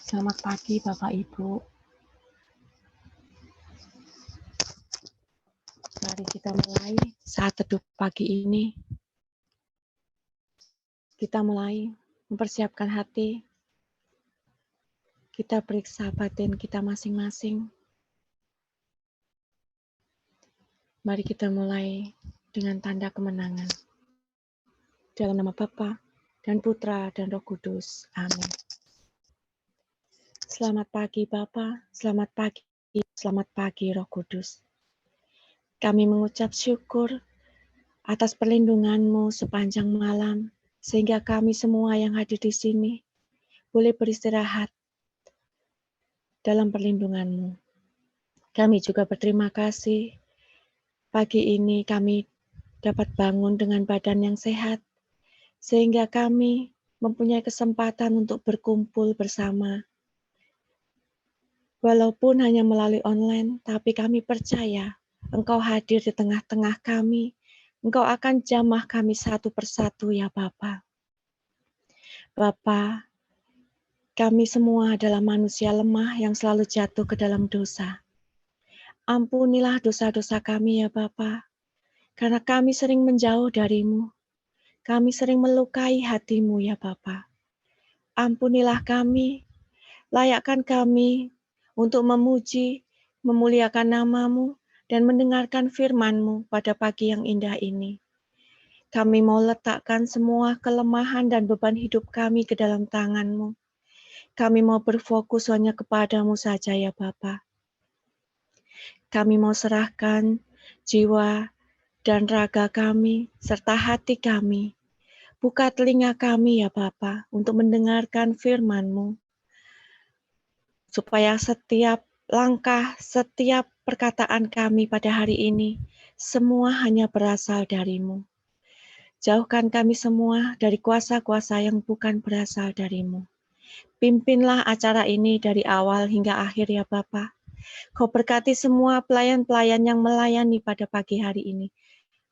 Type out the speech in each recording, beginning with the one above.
Selamat pagi Bapak Ibu. Mari kita mulai saat teduh pagi ini. Kita mulai mempersiapkan hati. Kita periksa batin kita masing-masing. Mari kita mulai dengan tanda kemenangan. Dalam nama Bapa dan Putra dan Roh Kudus. Amin. Selamat pagi Bapa, selamat pagi Roh Kudus. Kami mengucap syukur atas perlindungan-Mu sepanjang malam, sehingga kami semua yang hadir di sini boleh beristirahat dalam perlindungan-Mu. Kami juga berterima kasih pagi ini kami dapat bangun dengan badan yang sehat, sehingga kami mempunyai kesempatan untuk berkumpul bersama. Walaupun hanya melalui online, tapi kami percaya Engkau hadir di tengah-tengah kami. Engkau akan jamah kami satu persatu ya Bapa. Bapa, kami semua adalah manusia lemah yang selalu jatuh ke dalam dosa. Ampunilah dosa-dosa kami ya Bapa, karena kami sering menjauh dari-Mu. Kami sering melukai hati-Mu ya Bapa. Ampunilah kami, layakkan kami untuk memuji, memuliakan nama-Mu, dan mendengarkan firman-Mu pada pagi yang indah ini. Kami mau letakkan semua kelemahan dan beban hidup kami ke dalam tangan-Mu. Kami mau berfokus hanya kepada-Mu saja ya Bapa. Kami mau serahkan jiwa dan raga kami, serta hati kami. Buka telinga kami ya Bapa, untuk mendengarkan firman-Mu. Supaya setiap langkah, setiap perkataan kami pada hari ini, semua hanya berasal dari-Mu. Jauhkan kami semua dari kuasa-kuasa yang bukan berasal dari-Mu. Pimpinlah acara ini dari awal hingga akhir ya Bapa. Kau berkati semua pelayan-pelayan yang melayani pada pagi hari ini.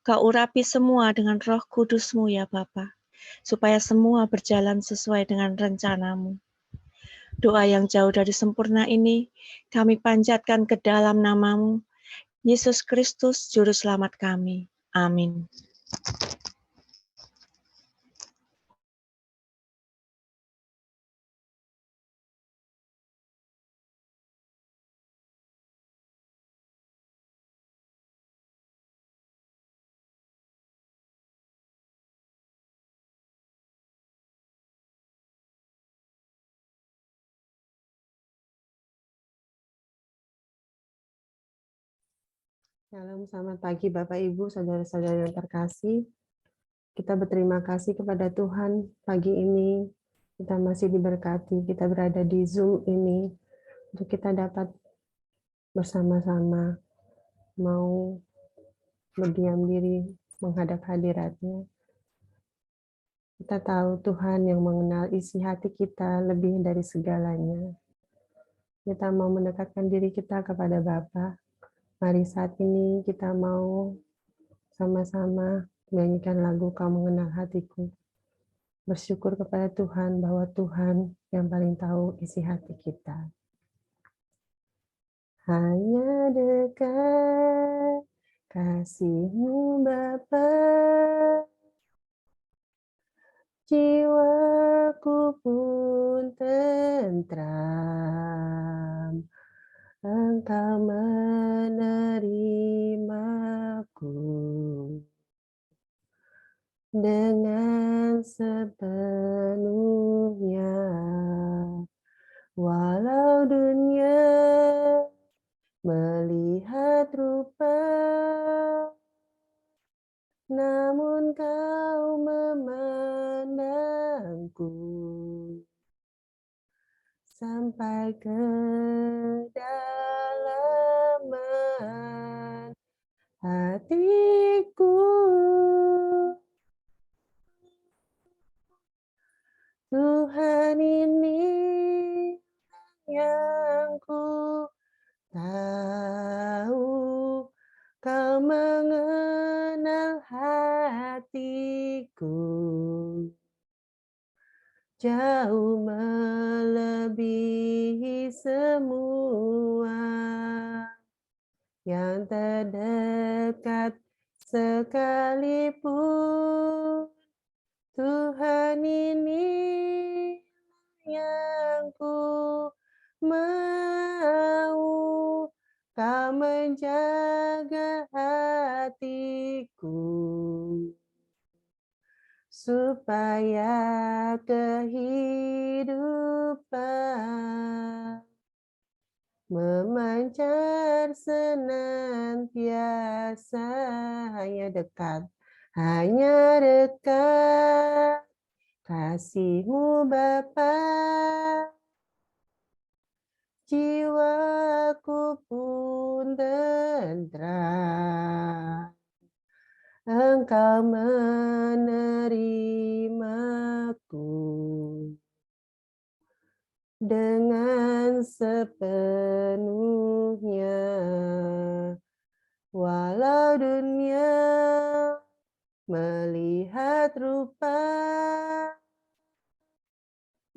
Kau urapi semua dengan Roh Kudus-Mu ya Bapa, supaya semua berjalan sesuai dengan rencana-Mu. Doa yang jauh dari sempurna ini, kami panjatkan ke dalam nama-Mu, Yesus Kristus, Juru Selamat kami. Amin. Shalom, selamat pagi Bapak Ibu, saudara-saudara yang terkasih. Kita berterima kasih kepada Tuhan pagi ini. Kita masih diberkati, kita berada di Zoom ini untuk kita dapat bersama-sama mau berdiam diri menghadap hadirat-Nya. Kita tahu Tuhan yang mengenal isi hati kita lebih dari segalanya. Kita mau mendekatkan diri kita kepada Bapa. Mari saat ini kita mau sama-sama menyanyikan lagu Kau Mengenal Hatiku. Bersyukur kepada Tuhan bahwa Tuhan yang paling tahu isi hati kita. Hanya dekat kasih-Mu Bapa, jiwaku pun tentram. Engkau menerimaku dengan sepenuhnya, walau dunia melihat rupa, namun Kau memandangku sampai ke dalaman hatiku. Tuhan, ini yang ku tahu, Kau mengenal hatiku jauh melebihi terdekat sekalipun. Tuhan ini yang ku mau, Kau menjaga hatiku, supaya kehidupan memancar senantiasa. Hanya dekat kasih-Mu Bapa, jiwaku pun tentram. Engkau menerimaku dengan sepenuhnya, walau dunia melihat rupa,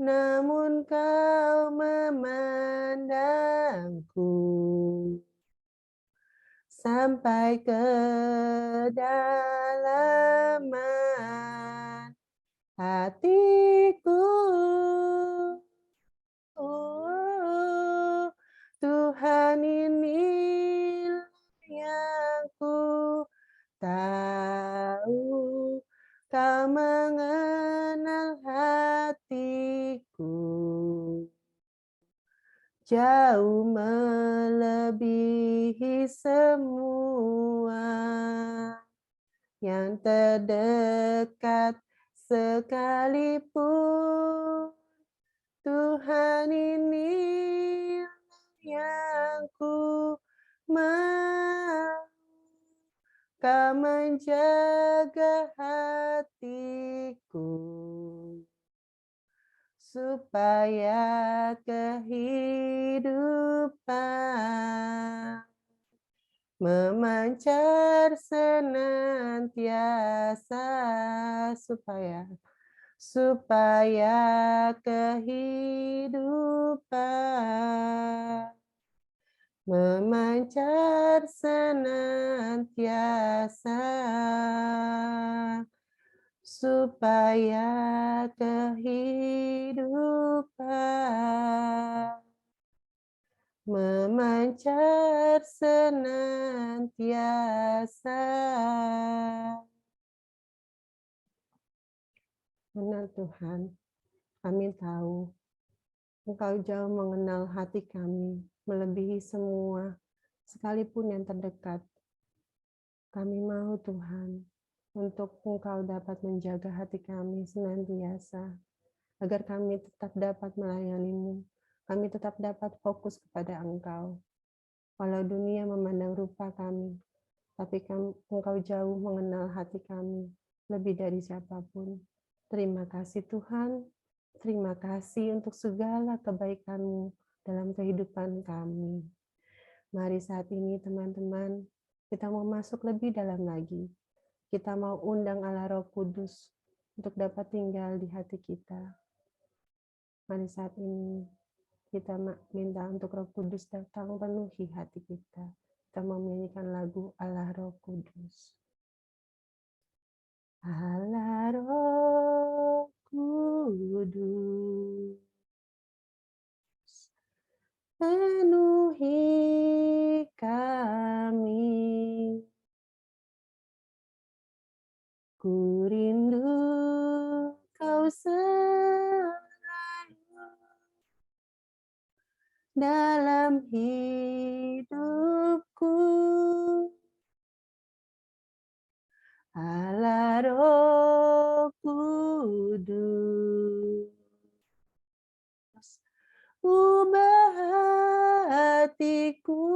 namun Kau memandangku sampai kedalaman hatiku. Oh, Tuhan inilah yang ku tahu, Kau mengenal hatiku, jauh melebihi semua yang terdekat sekalipun. Tuhan ini yang ku mau, Kau menjaga hatiku, supaya kehidupan memancar senantiasa, supaya kehidupan memancar senantiasa, supaya kehidupan memancar senantiasa. Benar Tuhan, kami tahu Engkau jauh mengenal hati kami, melebihi semua, sekalipun yang terdekat. Kami mau Tuhan, untuk Engkau dapat menjaga hati kami senantiasa, agar kami tetap dapat melayani-Mu, kami tetap dapat fokus kepada Engkau. Walau dunia memandang rupa kami, tapi Engkau jauh mengenal hati kami, lebih dari siapapun. Terima kasih Tuhan, terima kasih untuk segala kebaikan-Mu dalam kehidupan kami. Mari saat ini teman-teman, kita mau masuk lebih dalam lagi. Kita mau undang Allah Roh Kudus untuk dapat tinggal di hati kita. Mari saat ini kita minta untuk Roh Kudus datang penuhi hati kita. Kita mau menyanyikan lagu Allah Roh Kudus. Allah Roh Kudus, penuhi kami. Ku rindu Kau selalu dalam hidupku. Allah Roh Kudus, ubah hatiku,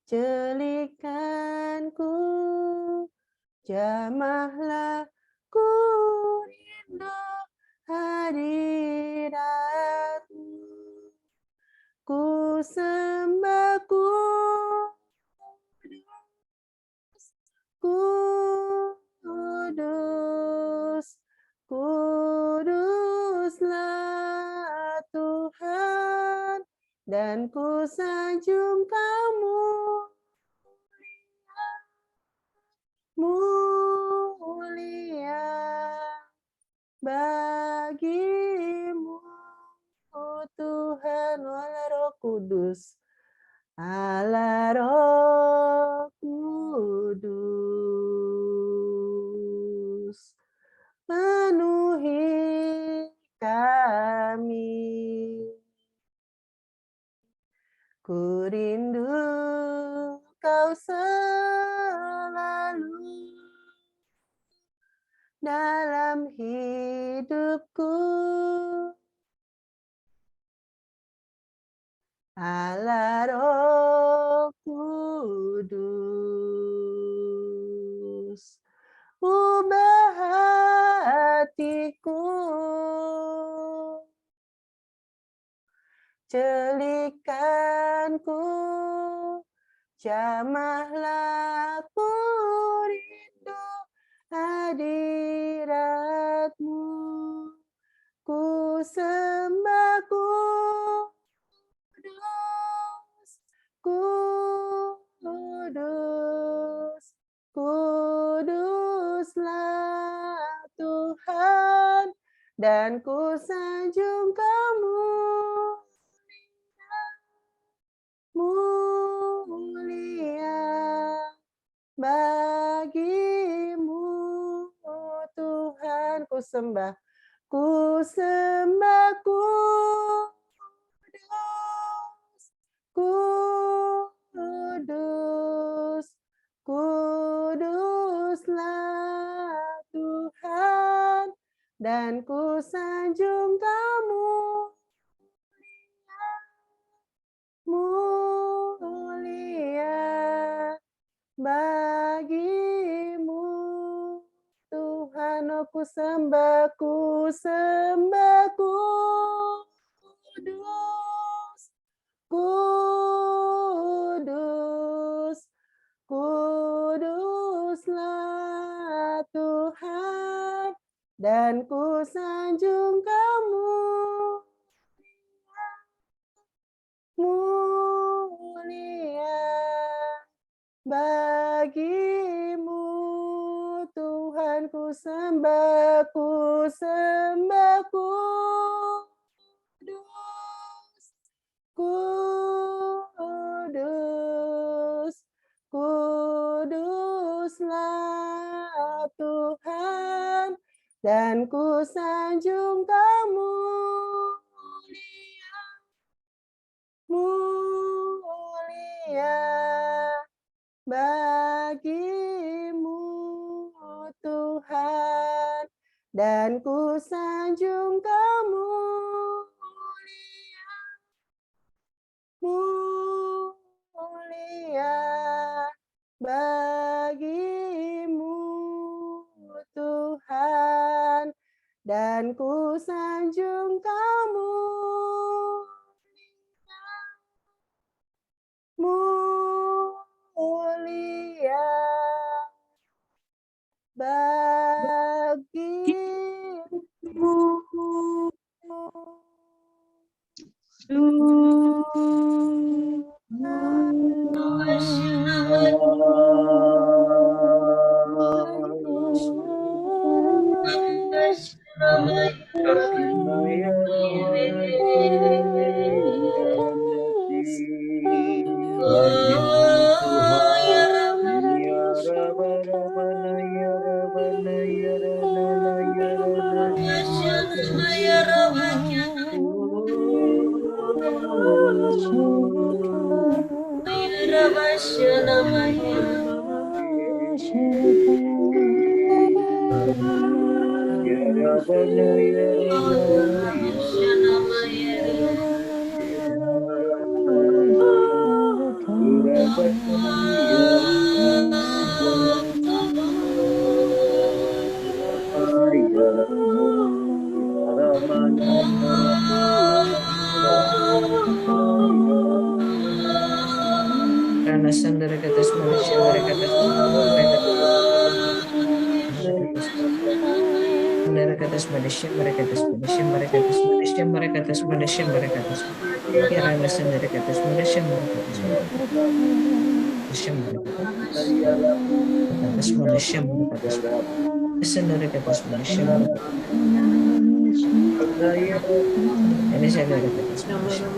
celikanku, jamahlah ku rindu hadirat-Mu. Ku sembah Kudus, Kuduslah Tuhan dan ku sanjung kamu mulia bagimu, oh Tuhan, Allah Roh Kudus, Allah Roh Kudus, penuhi kami. Ku rindu kau selalu dalam hidupku, Allah Roh Kudus, ubah hatiku, celikanku, jamahlah ku rindu hadiratmu, ku sembah Kudus, kuduslah Tuhan, dan ku sanjung kamu mulia bagimu, oh Tuhan, ku sembah Kudus, kudus, kuduslah Tuhan, dan ku sanjung kamu mulia bagimu, Tuhan, oh ku sembah Kudus, kudus, kuduslah Tuhan, dan ku sanjung kamu mulia bagimu, Tuhan, ku sembah Kudus, kudus, kuduslah Tuhan, dan ku sanjung kamu mulia bagimu, Tuhan, dan ku sanjung kamu mulia bagimu, Tuhan, dan ku sanjung kamu mulia bagimu. Karena sandara kata manusia mereka kata manusia mereka kata Malaysia mereka atas Malaysia mereka atas kira sendiri ke atas Malaysia mereka atas Malaysia mereka atas Malaysia mereka atas sendiri ke atas Malaysia mereka ini saya dari ke atas Malaysia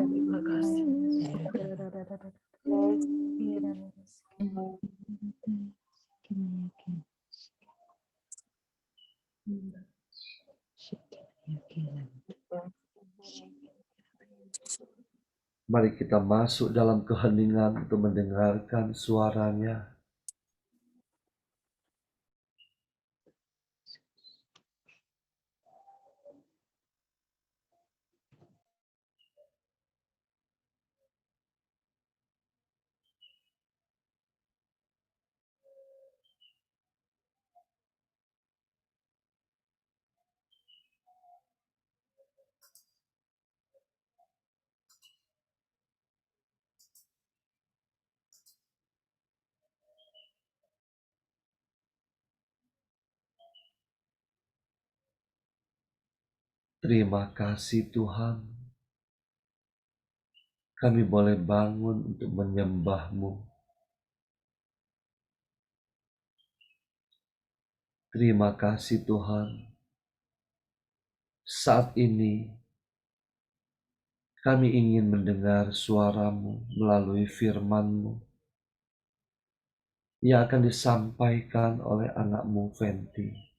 Terima kasih. Mari kita masuk dalam keheningan untuk mendengarkan suaranya. Terima kasih Tuhan, kami boleh bangun untuk menyembah-Mu. Terima kasih Tuhan, saat ini kami ingin mendengar suara-Mu melalui firman-Mu yang akan disampaikan oleh anak-Mu Fenty.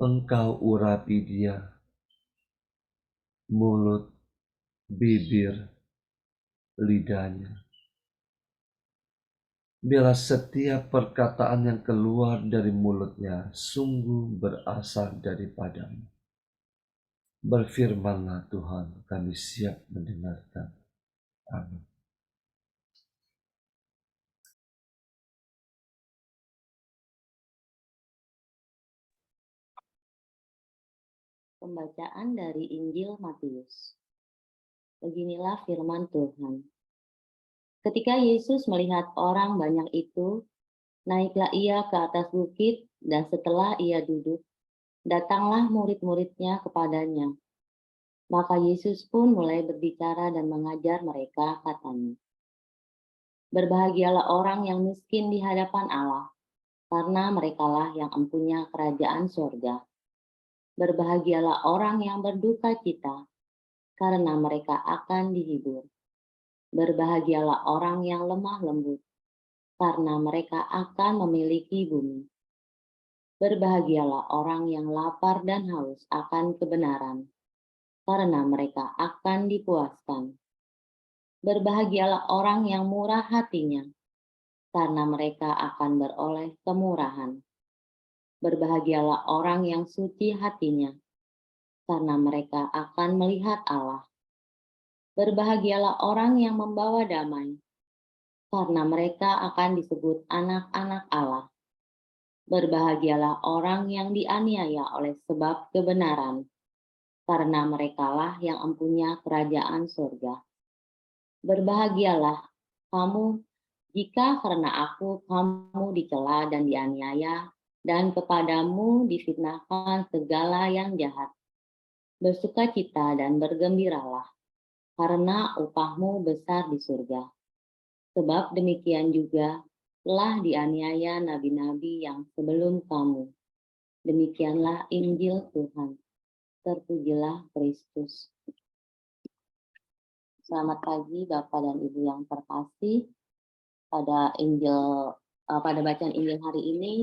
Engkau urapi dia, mulut, bibir, lidahnya. Biarlah setiap perkataan yang keluar dari mulutnya sungguh berasal daripada-Mu. Berfirmanlah Tuhan, kami siap mendengarkan. Amin. Pembacaan dari Injil Matius. Beginilah firman Tuhan. Ketika Yesus melihat orang banyak itu, naiklah ia ke atas bukit, dan setelah ia duduk, datanglah murid-muridnya kepadanya. Maka Yesus pun mulai berbicara dan mengajar mereka, katanya, berbahagialah orang yang miskin di hadapan Allah, karena merekalah yang empunya kerajaan surga. Berbahagialah orang yang berduka cita, karena mereka akan dihibur. Berbahagialah orang yang lemah lembut, karena mereka akan memiliki bumi. Berbahagialah orang yang lapar dan haus akan kebenaran, karena mereka akan dipuaskan. Berbahagialah orang yang murah hatinya, karena mereka akan beroleh kemurahan. Berbahagialah orang yang suci hatinya, karena mereka akan melihat Allah. Berbahagialah orang yang membawa damai, karena mereka akan disebut anak-anak Allah. Berbahagialah orang yang dianiaya oleh sebab kebenaran, karena merekalah yang empunya kerajaan surga. Berbahagialah kamu jika karena aku kamu dicela dan dianiaya, dan kepadamu difitnahkan segala yang jahat. Bersukacita dan bergembiralah, karena upahmu besar di surga. Sebab demikian juga telah dianiaya nabi-nabi yang sebelum kamu. Demikianlah Injil Tuhan. Terpujilah Kristus. Selamat pagi Bapak dan Ibu yang terkasih. Pada bacaan Injil hari ini,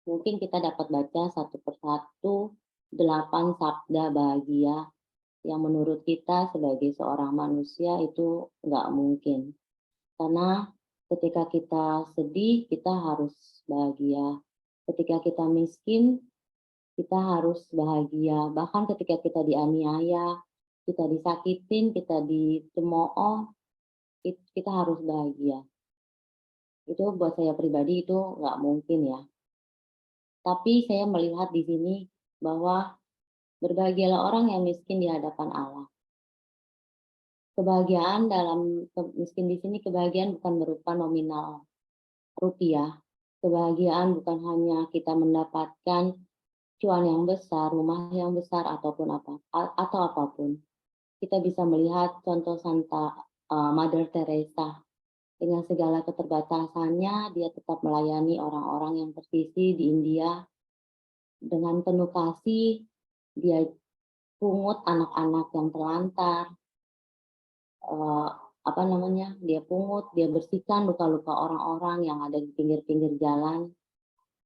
mungkin kita dapat baca satu persatu 8 sabda bahagia yang menurut kita sebagai seorang manusia itu nggak mungkin. Karena ketika kita sedih, kita harus bahagia. Ketika kita miskin, kita harus bahagia. Bahkan ketika kita dianiaya, kita disakitin, kita dicemooh, kita harus bahagia. Itu buat saya pribadi itu nggak mungkin ya. Tapi saya melihat di sini bahwa Berbahagialah orang yang miskin di hadapan Allah. Kebahagiaan dalam miskin di sini, kebahagiaan bukan berupa nominal rupiah. Kebahagiaan bukan hanya kita mendapatkan cuan yang besar, rumah yang besar ataupun atau apapun. Kita bisa melihat contoh Mother Teresa. Dengan segala keterbatasannya, dia tetap melayani orang-orang yang tersisih di India. Dengan penuh kasih, dia pungut anak-anak yang terlantar, dia pungut, dia bersihkan luka-luka orang-orang yang ada di pinggir-pinggir jalan.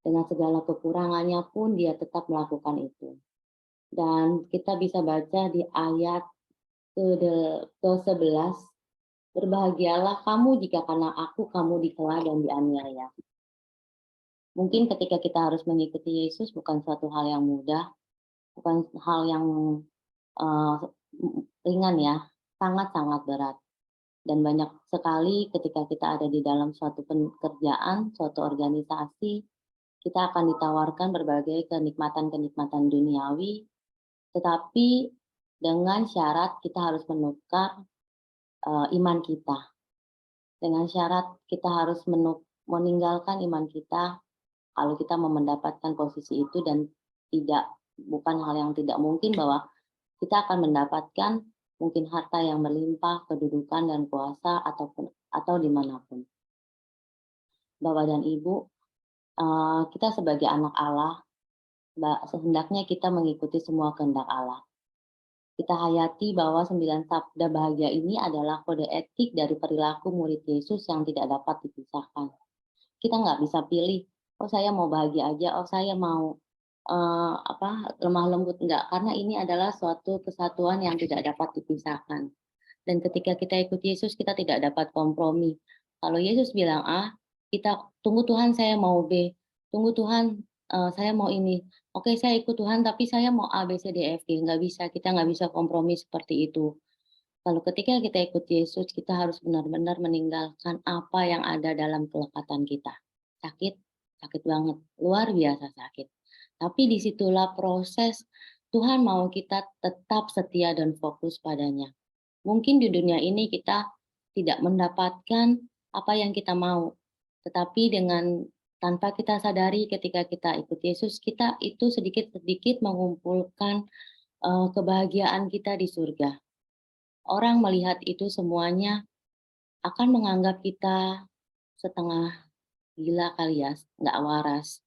Dengan segala kekurangannya pun dia tetap melakukan itu. Dan kita bisa baca di ayat ke-11, berbahagialah kamu jika karena aku kamu dicela dan dianiaya. Mungkin ketika kita harus mengikuti Yesus bukan suatu hal yang mudah, bukan hal yang ringan ya, sangat-sangat berat. Dan banyak sekali ketika kita ada di dalam suatu pekerjaan, suatu organisasi, kita akan ditawarkan berbagai kenikmatan-kenikmatan duniawi, tetapi dengan syarat kita harus menukar iman kita. Dengan syarat kita harus meninggalkan iman kita kalau kita mau mendapatkan posisi itu, dan bukan hal yang tidak mungkin bahwa kita akan mendapatkan mungkin harta yang berlimpah, kedudukan dan kuasa atau dimanapun. Bapak dan Ibu, kita sebagai anak Allah, sehendaknya kita mengikuti semua kehendak Allah. Kita hayati bahwa 9 sabda bahagia ini adalah kode etik dari perilaku murid Yesus yang tidak dapat dipisahkan. Kita nggak bisa pilih, oh saya mau bahagia aja, oh saya mau lemah lembut, enggak, karena ini adalah suatu kesatuan yang tidak dapat dipisahkan. Dan ketika kita ikut Yesus, kita tidak dapat kompromi. Kalau Yesus bilang A, kita tunggu Tuhan saya mau B, tunggu Tuhan saya mau ini. Oke, saya ikut Tuhan tapi saya mau A, B, C, D, F, G. Nggak bisa, kita nggak bisa kompromi seperti itu. Kalau ketika kita ikut Yesus, kita harus benar-benar meninggalkan apa yang ada dalam kelekatan kita. Sakit, sakit banget, luar biasa sakit. Tapi disitulah proses Tuhan mau kita tetap setia dan fokus padanya. Mungkin di dunia ini kita tidak mendapatkan apa yang kita mau, tetapi tanpa kita sadari ketika kita ikut Yesus, kita itu sedikit-sedikit mengumpulkan kebahagiaan kita di surga. Orang melihat itu semuanya akan menganggap kita setengah gila kali ya, nggak waras.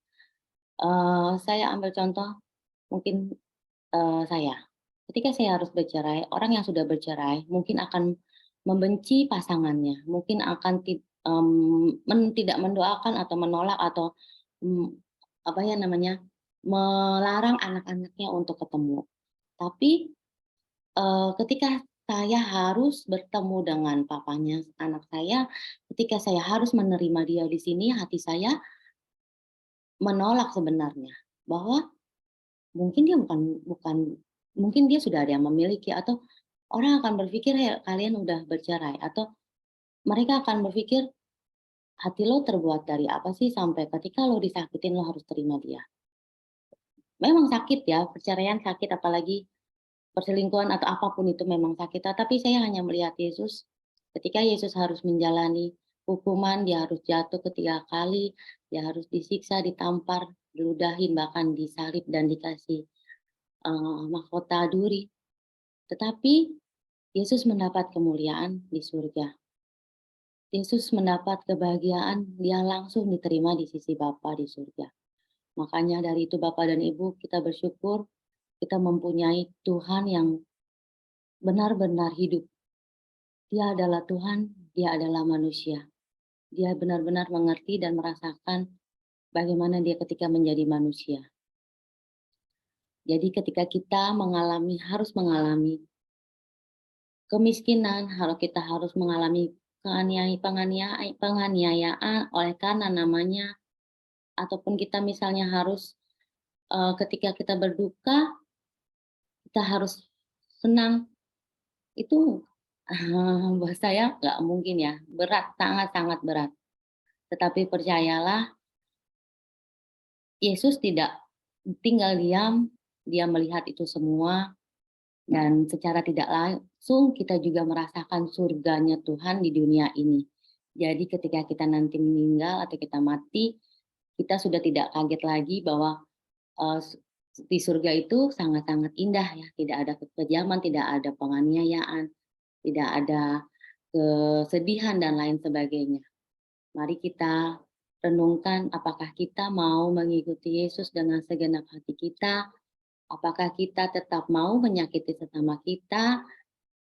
Saya ambil contoh, mungkin saya. Ketika saya harus bercerai, orang yang sudah bercerai mungkin akan membenci pasangannya, mungkin akan tidak mendoakan atau menolak atau melarang anak-anaknya untuk ketemu. Tapi ketika saya harus bertemu dengan papanya anak saya, ketika saya harus menerima dia di sini, hati saya menolak sebenarnya bahwa mungkin dia mungkin dia sudah ada yang memiliki, atau orang akan berpikir ya kalian udah bercerai, atau mereka akan berpikir hati lo terbuat dari apa sih sampai ketika lo disakitin lo harus terima dia. Memang sakit ya, perceraian sakit, apalagi perselingkuhan atau apapun itu memang sakit. Tapi saya hanya melihat Yesus, ketika Yesus harus menjalani hukuman, dia harus jatuh 3 kali, dia harus disiksa, ditampar, diludahin, bahkan disalib dan dikasih mahkota duri. Tetapi Yesus mendapat kemuliaan di surga. Yesus mendapat kebahagiaan, dia langsung diterima di sisi Bapa di surga. Makanya dari itu Bapak dan Ibu, kita bersyukur kita mempunyai Tuhan yang benar-benar hidup. Dia adalah Tuhan, dia adalah manusia. Dia benar-benar mengerti dan merasakan bagaimana dia ketika menjadi manusia. Jadi ketika kita harus mengalami kemiskinan, kita harus mengalami penganiayaan oleh karena namanya, ataupun kita misalnya harus ketika kita berduka, kita harus senang, itu buat saya nggak mungkin ya, berat, sangat-sangat berat. Tetapi percayalah, Yesus tidak tinggal diam Dia melihat itu semua, dan secara tidak langsung kita juga merasakan surganya Tuhan di dunia ini. Jadi ketika kita nanti meninggal atau kita mati, kita sudah tidak kaget lagi bahwa di surga itu sangat-sangat indah ya, tidak ada kekejaman, tidak ada penganiayaan, tidak ada kesedihan dan lain sebagainya. Mari kita renungkan apakah kita mau mengikuti Yesus dengan segenap hati kita, apakah kita tetap mau menyakiti sesama kita,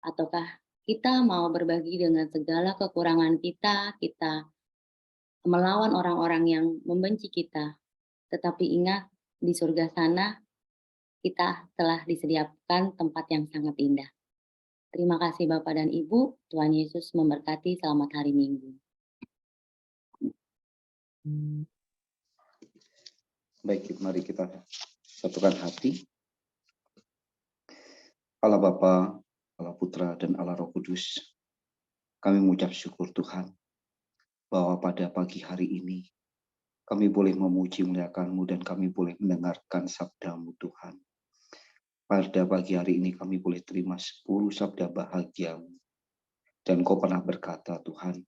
ataukah kita mau berbagi dengan segala kekurangan kita, kita melawan orang-orang yang membenci kita. Tetapi ingat, di surga sana kita telah disediakan tempat yang sangat indah. Terima kasih Bapak dan Ibu, Tuhan Yesus memberkati, selamat hari Minggu. Baik, mari kita satukan hati. Allah Bapa, Allah Putra, dan Allah Roh Kudus, kami mengucap syukur Tuhan, bahwa pada pagi hari ini, kami boleh memuji muliakan-Mu dan kami boleh mendengarkan sabda-Mu Tuhan. Pada pagi hari ini kami boleh terima 10 sabda bahagia-Mu. Dan Kau pernah berkata Tuhan,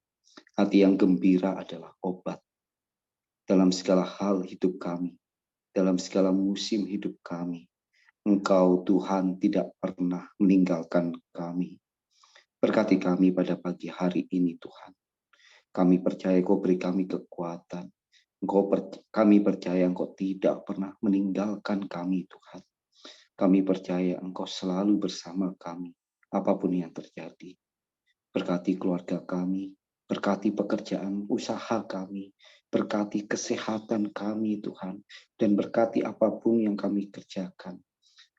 hati yang gembira adalah obat. Dalam segala hal hidup kami, dalam segala musim hidup kami, Engkau Tuhan tidak pernah meninggalkan kami. Berkati kami pada pagi hari ini Tuhan. Kami percaya Kau beri kami kekuatan. Kami percaya Engkau tidak pernah meninggalkan kami Tuhan. Kami percaya Engkau selalu bersama kami, apapun yang terjadi. Berkati keluarga kami, berkati pekerjaan usaha kami, berkati kesehatan kami Tuhan, dan berkati apapun yang kami kerjakan.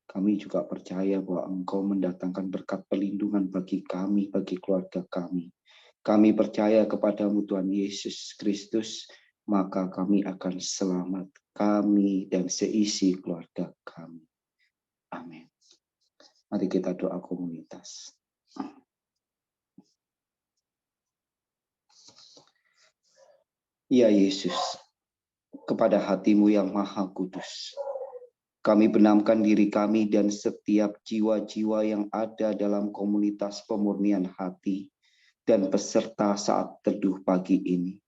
Kami juga percaya bahwa Engkau mendatangkan berkat perlindungan bagi kami, bagi keluarga kami. Kami percaya kepadamu Tuhan Yesus Kristus, maka kami akan selamat, kami dan seisi keluarga kami. Amin. Mari kita doa komunitas. Ya Yesus, kepada hatimu yang maha kudus, kami benamkan diri kami dan setiap jiwa-jiwa yang ada dalam komunitas pemurnian hati dan peserta saat teduh pagi ini.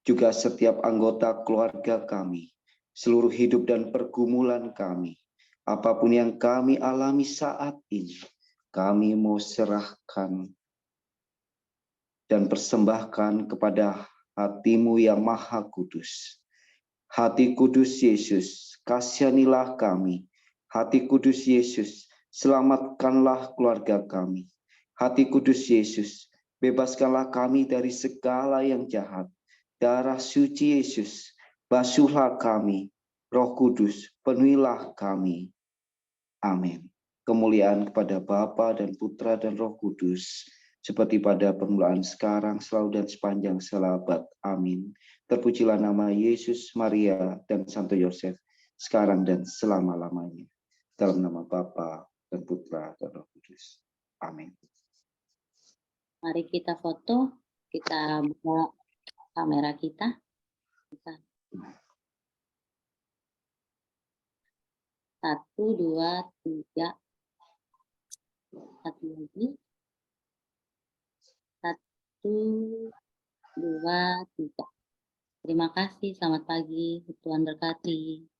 Juga setiap anggota keluarga kami, seluruh hidup dan pergumulan kami, apapun yang kami alami saat ini, kami mau serahkan dan persembahkan kepada hatimu yang maha kudus. Hati kudus Yesus, kasihanilah kami. Hati kudus Yesus, selamatkanlah keluarga kami. Hati kudus Yesus, bebaskanlah kami dari segala yang jahat. Darah suci Yesus, basuhlah kami. Roh Kudus, penuhilah kami. Amin. Kemuliaan kepada Bapa dan Putra dan Roh Kudus, seperti pada permulaan, sekarang, selalu dan sepanjang selabad. Amin. Terpujilah nama Yesus, Maria, dan Santo Yosef, sekarang dan selama-lamanya. Dalam nama Bapa dan Putra dan Roh Kudus. Amin. Mari kita foto, kita buka kamera kita. 1, 2, 3. Satu lagi. 1, 2, 3. Terima kasih, selamat pagi, Tuhan berkati.